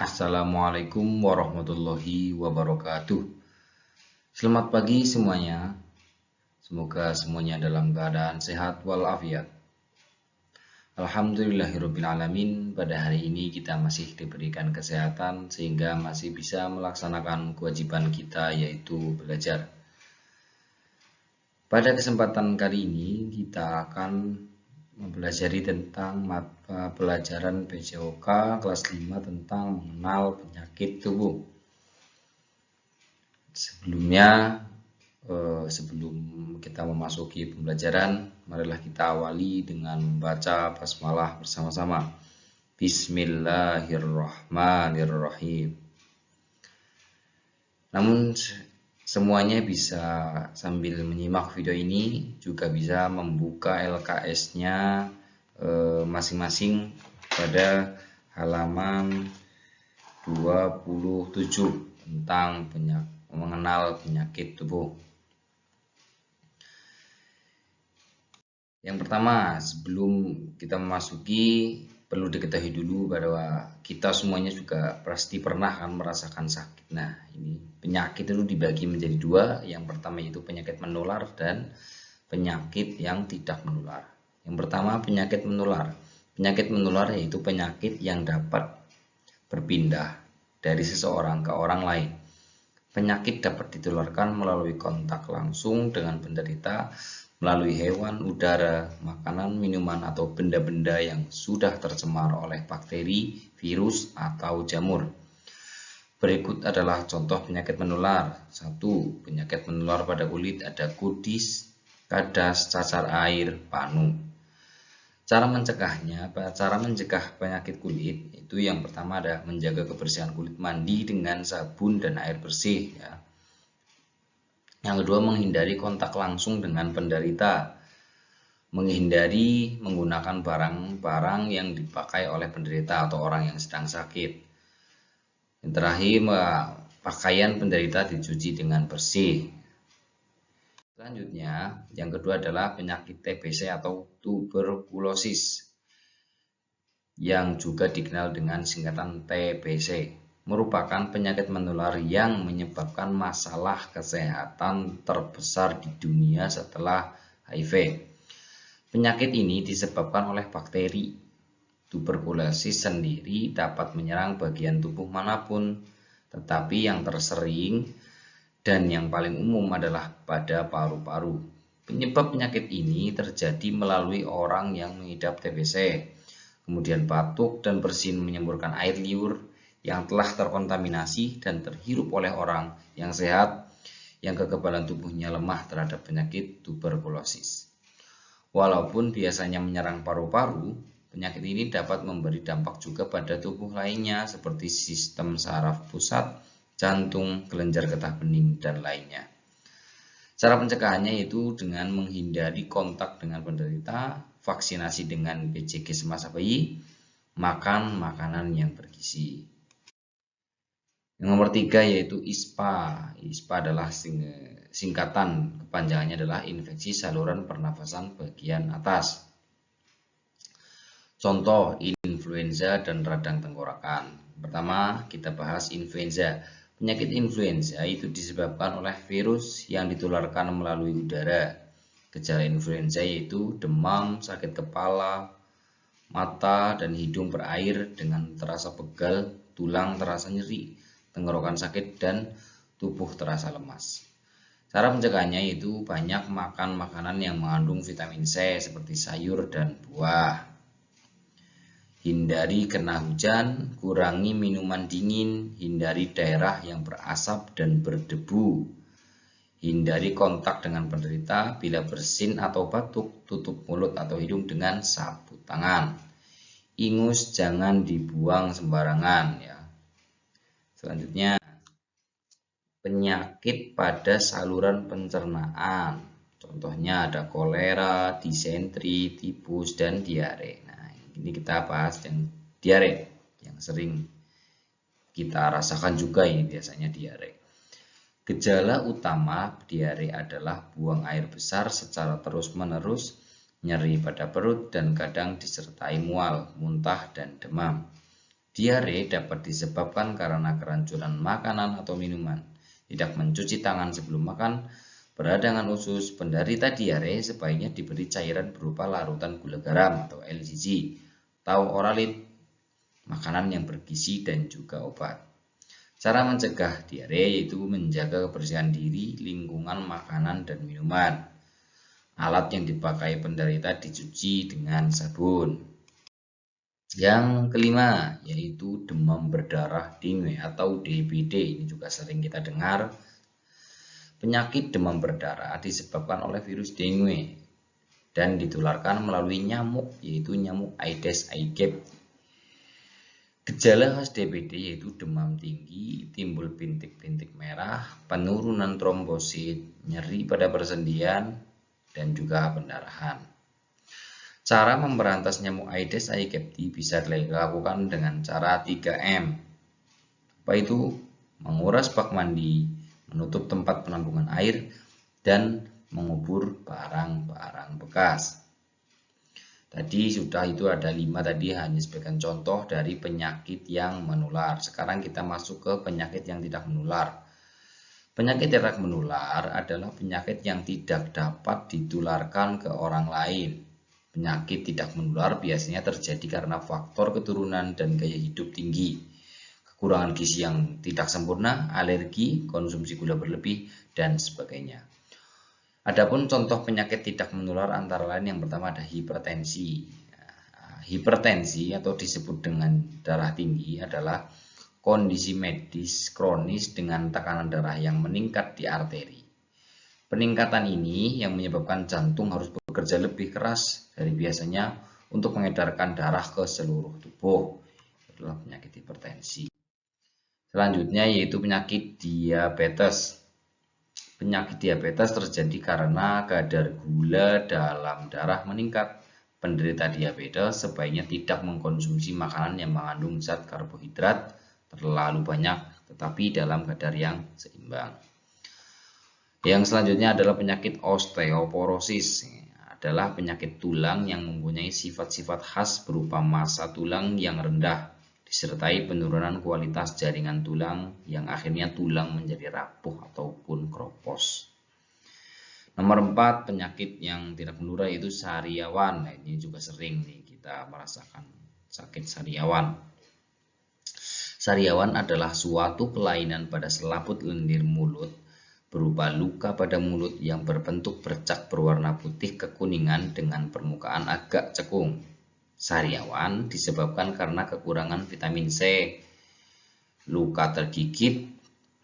Assalamualaikum warahmatullahi wabarakatuh. Selamat pagi semuanya. Semoga semuanya dalam keadaan sehat walafiat. Alhamdulillahirabbil alamin. Pada hari ini kita masih diberikan kesehatan sehingga masih bisa melaksanakan kewajiban kita, yaitu belajar. Pada kesempatan kali ini kita akan mempelajari tentang mata pelajaran PJOK kelas 5 tentang mengenal penyakit tubuh. Sebelum kita memasuki pembelajaran, marilah kita awali dengan membaca basmalah bersama-sama. Bismillahirrahmanirrahim. Namun semuanya bisa sambil menyimak video ini, juga bisa membuka LKS-nya masing-masing pada halaman 27 tentang mengenal penyakit tubuh. Yang pertama, sebelum kita memasuki, perlu diketahui dulu bahwa kita semuanya juga pasti pernah kan merasakan sakit. Nah, ini penyakit itu dibagi menjadi dua. Yang pertama yaitu penyakit menular dan penyakit yang tidak menular. Yang pertama, penyakit menular. Penyakit menular yaitu penyakit yang dapat berpindah dari seseorang ke orang lain. Penyakit dapat ditularkan melalui kontak langsung dengan penderita melalui hewan, udara, makanan, minuman, atau benda-benda yang sudah tercemar oleh bakteri, virus, atau jamur. Berikut adalah contoh penyakit menular. 1. Penyakit menular pada kulit ada kudis, kadas, cacar air, panu. Cara mencegah penyakit kulit itu yang pertama ada menjaga kebersihan kulit, mandi dengan sabun dan air bersih ya. Yang kedua, menghindari kontak langsung dengan penderita, menghindari menggunakan barang-barang yang dipakai oleh penderita atau orang yang sedang sakit. Yang terakhir, pakaian penderita dicuci dengan bersih. Selanjutnya, yang kedua adalah penyakit TBC atau tuberkulosis, yang juga dikenal dengan singkatan TBC. Merupakan penyakit menular yang menyebabkan masalah kesehatan terbesar di dunia setelah HIV. Penyakit ini disebabkan oleh bakteri. Tuberkulosis sendiri dapat menyerang bagian tubuh manapun, tetapi yang tersering dan yang paling umum adalah pada paru-paru. Penyebab penyakit ini terjadi melalui orang yang mengidap TBC, kemudian batuk dan bersin menyemburkan air liur yang telah terkontaminasi dan terhirup oleh orang yang sehat yang kekebalan tubuhnya lemah terhadap penyakit tuberkulosis. Walaupun biasanya menyerang paru-paru, penyakit ini dapat memberi dampak juga pada tubuh lainnya seperti sistem saraf pusat, jantung, kelenjar getah bening, dan lainnya. Cara pencegahannya yaitu dengan menghindari kontak dengan penderita, vaksinasi dengan BCG semasa bayi, makan makanan yang bergizi. Yang nomor 3 yaitu ISPA. ISPA adalah singkatan, kepanjangannya adalah infeksi saluran pernafasan bagian atas. Contoh influenza dan radang tenggorokan. Pertama, kita bahas influenza. Penyakit influenza itu disebabkan oleh virus yang ditularkan melalui udara. Gejala influenza yaitu demam, sakit kepala, mata dan hidung berair dengan terasa pegal, tulang terasa nyeri, tenggorokan sakit, dan tubuh terasa lemas. Cara pencegahannya yaitu banyak makan makanan yang mengandung vitamin C seperti sayur dan buah. Hindari kena hujan, kurangi minuman dingin, hindari daerah yang berasap dan berdebu. Hindari kontak dengan penderita, bila bersin atau batuk, tutup mulut atau hidung dengan sabut tangan. Ingus jangan dibuang sembarangan ya. Selanjutnya, penyakit pada saluran pencernaan. Contohnya ada kolera, disentri, tipus, dan diare. Nah, ini kita bahas yang diare, yang sering kita rasakan juga ini biasanya diare. Gejala utama diare adalah buang air besar secara terus-menerus, nyeri pada perut, dan kadang disertai mual, muntah, dan demam. Diare dapat disebabkan karena kerancuan makanan atau minuman, tidak mencuci tangan sebelum makan. Peradangan usus, penderita diare sebaiknya diberi cairan berupa larutan gula garam atau LCG, atau oralit, makanan yang bergizi dan juga obat. Cara mencegah diare yaitu menjaga kebersihan diri, lingkungan, makanan, dan minuman. Alat yang dipakai penderita dicuci dengan sabun. Yang kelima yaitu demam berdarah dengue atau DBD. Ini juga sering kita dengar. Penyakit demam berdarah disebabkan oleh virus dengue dan ditularkan melalui nyamuk, yaitu nyamuk Aedes aegypti. Gejala khas DBD yaitu demam tinggi, timbul bintik-bintik merah, penurunan trombosit, nyeri pada persendian, dan juga pendarahan. Cara memberantas nyamuk Aedes aegypti bisa dilakukan dengan cara 3M. Apa itu? Menguras bak mandi, menutup tempat penampungan air, dan mengubur barang-barang bekas. Tadi sudah itu ada 5 tadi, hanya sebagai contoh dari penyakit yang menular. Sekarang kita masuk ke penyakit yang tidak menular. Penyakit tidak menular adalah penyakit yang tidak dapat ditularkan ke orang lain. Penyakit tidak menular biasanya terjadi karena faktor keturunan dan gaya hidup tinggi, kekurangan gizi yang tidak sempurna, alergi, konsumsi gula berlebih, dan sebagainya. Adapun contoh penyakit tidak menular antara lain yang pertama ada hipertensi. Hipertensi atau disebut dengan darah tinggi adalah kondisi medis kronis dengan tekanan darah yang meningkat di arteri. Peningkatan ini yang menyebabkan jantung harus bekerja lebih keras dari biasanya untuk mengedarkan darah ke seluruh tubuh. Itu adalah penyakit hipertensi. Selanjutnya yaitu penyakit diabetes. Penyakit diabetes terjadi karena kadar gula dalam darah meningkat. Penderita diabetes sebaiknya tidak mengkonsumsi makanan yang mengandung zat karbohidrat terlalu banyak, tetapi dalam kadar yang seimbang. Yang selanjutnya adalah penyakit osteoporosis. Adalah penyakit tulang yang mempunyai sifat-sifat khas berupa massa tulang yang rendah, disertai penurunan kualitas jaringan tulang yang akhirnya tulang menjadi rapuh ataupun kropos. Nomor 4, penyakit yang tidak menular yaitu sariawan. Nah, ini juga sering nih kita merasakan sakit sariawan. Sariawan adalah suatu kelainan pada selaput lendir mulut berupa luka pada mulut yang berbentuk bercak berwarna putih kekuningan dengan permukaan agak cekung. Sariawan disebabkan karena kekurangan vitamin C, luka tergigit,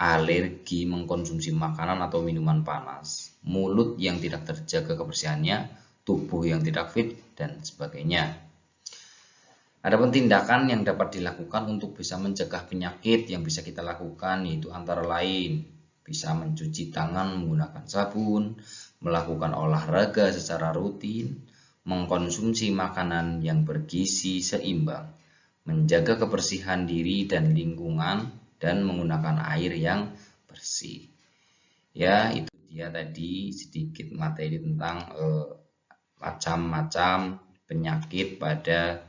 alergi mengkonsumsi makanan atau minuman panas, mulut yang tidak terjaga kebersihannya, tubuh yang tidak fit, dan sebagainya. Adapun tindakan yang dapat dilakukan untuk bisa mencegah penyakit yang bisa kita lakukan yaitu antara lain bisa mencuci tangan menggunakan sabun, melakukan olahraga secara rutin, mengkonsumsi makanan yang bergizi seimbang, menjaga kebersihan diri dan lingkungan, dan menggunakan air yang bersih. Ya, itu dia tadi sedikit materi tentang macam-macam penyakit pada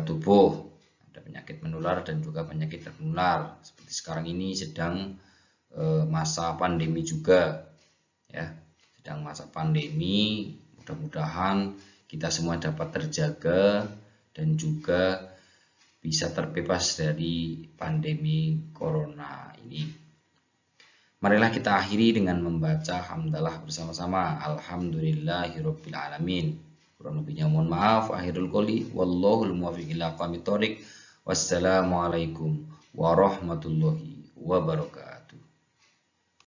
tubuh. Ada penyakit menular dan juga penyakit tidak menular. Seperti sekarang ini sedang masa pandemi juga, ya, sedang masa pandemi. Mudah-mudahan kita semua dapat terjaga dan juga bisa terbebas dari pandemi corona ini. Marilah kita akhiri dengan membaca hamdalah bersama-sama. Alhamdulillahirabbil alamin. Kurang lebihnya mohon maaf. Akhirul qouli wallahul muwaffiq ila aqwamit thoriq. Wassalamualaikum warahmatullahi wabarakatuh.